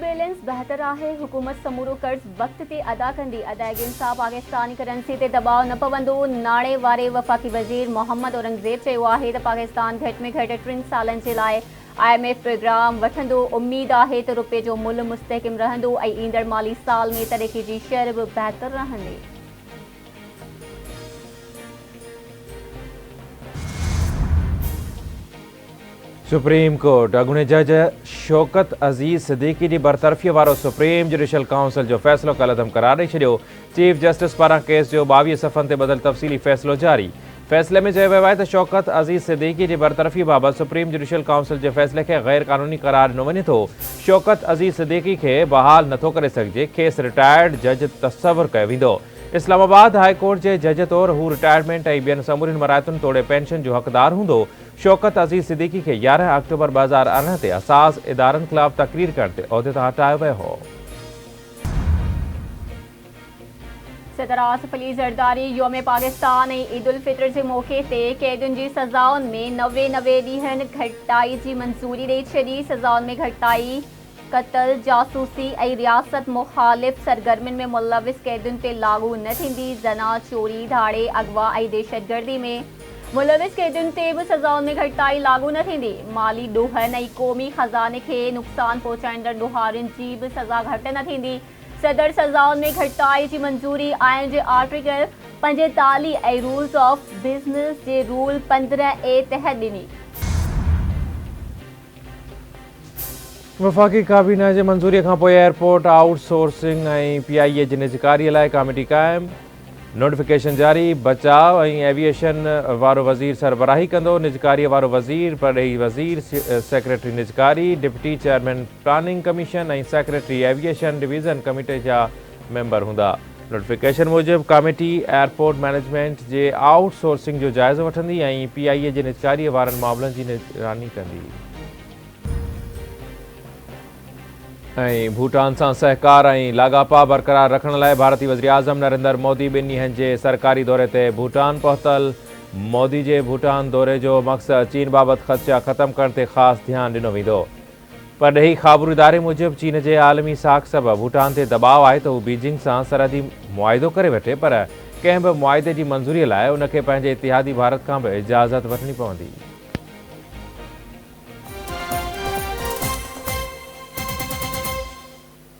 Balance बेहतर आहे। हुकूमत समूरो कर्ज वक्त ते अदा कंदी। अदायगियुनि सां पाकिस्तानी करंसी ते दबाव न पवंदो। नाणे वारे वफ़ाक़ी वज़ीर मोहम्मद औरंगज़ेब चयो आहे त पाकिस्तान घटि में घटि 3 सालनि जे लाइ IMF प्रोग्राम वठंदो। उम्मीद आहे त रुपए जो मुल्ह मुस्तहकम रहंदो ऐं ईंदड़ माली साल में तरक्की जी शरह बि बहितर रहंदी। सुप्रीम कोर्ट अॻूणे जज शौकत अज़ीज़ सिद्दीकी जी बरतरफ़ी वारो सुप्रीम जुडिशल काउंसिल जो फ़ैसिलो कल्ह अदम करार ॾेई छॾियो। चीफ जस्टिस पारां केस जो 22 सफ़नि ते ॿधल तफ़सीली फ़ैसिलो जारी। फ़ैसिले में चयो वियो आहे त शौकत अज़ीज़ सिद्दीकी जी बरतरफ़ी बाबति सुप्रीम जुडिशल काउंसिल जे फ़ैसिले खे गैर क़ानूनी करार ॾिनो वञे थो। शौकत अज़ीज़ सिद्दीकी खे बहाल नथो करे सघिजे। खेसि रिटायर्ड जज तसवुरु कयो वेंदो। इस्लामाबाद हाई कोर्ट जे जज तौरु हू रिटायरमेंट ऐं ॿियनि समूरियुनि मराइतुनि तोड़े पेंशन जो हक़दार हूंदो। शौकत अज़ीज़ सिद्दीकी खे 11 अक्टूबर 2018 ते असास इदारनि ख़िलाफ़ तक़रीर करण ते उहिदे तां हटायो वियो हो। सदर आसिफ अली ज़रदारी योम पाकिस्तान ऐं ईद उल फितर जे मौक़े ते क़ैदियुनि जी सज़ाउनि में 90 ॾींहनि घटाई जी मंज़ूरी ॾेई छॾी। सज़ाउनि में घटाई क़त्ल, जासूसी ऐं रियासत मुख़ालिफ़ सरगर्मियुनि में मुलविस क़ैदियुनि ते लागू न थींदी। ज़ना, चोरी, धाड़े, अगवा ऐं दहशतगर्दी में मुलविस क़ैदियुनि ते बि सज़ाउनि में घटाई लागू न थींदी। माली ॾोहनि ऐं क़ौमी ख़ज़ाने खे नुक़सान पहुचाईंदड़ ॾोहारियुनि जी बि सज़ा घटि न थींदी। सदर सज़ाउनि में घटाई जी मंज़ूरी आइन जे आर्टिकल 45 ऐं rules of business J rule 15A तहत ॾिनी। वफ़ाक़ी काबीना जे मंज़ूरीअ खां पोइ एयरपोर्ट आउटसोर्सिंग ऐं PIA जी निजकारीअ लाइ कमेटी क़ाइमु। नोटिफिकेशन जारी। बचाव ऐं एविएशन वारो वज़ीर सरबराही कंदो। निजकारीअ वारो वज़ीर, परॾेही वज़ीर, सेक्रेटरी निजकारी, डिप्टी चेयरमैन प्लानिंग कमीशन ऐं सेक्रेटरी एविएशन डिवीज़न कमेटी जा मेंबर हूंदा। नोटिफिकेशन मूजिबि कमेटी एयरपोर्ट मैनेजमेंट जे आउटसोर्सिंग जो जाइज़ो वठंदी ऐं PIA जे निजकारीअ वारनि मामलनि जी निगरानी कंदी। ऐं भूटान सां सहकार ऐं लाॻापा बरक़रार रखण लाइ भारतीय वज़ीर आज़म नरेंद्र मोदी 2 ॾींहनि जे सरकारी दौरे ते भूटान पहुतल। मोदी जे भूटान दौरे जो मक़सदु चीन बाबति ख़दशा ख़तमु करण ते ख़ासि ध्यानु ॾिनो वेंदो। परॾेही ख़ाबरू इदारे मूजिबि चीन जे आलमी साख सबबि भूटान ते दबाव आहे त हू बीजिंग सां सरहदी मुआइदो करे वठे, पर कंहिं बि मुआइदे जी मंज़ूरीअ लाइ उनखे पंहिंजे इतिहादी भारत खां बि इजाज़त वठणी पवंदी।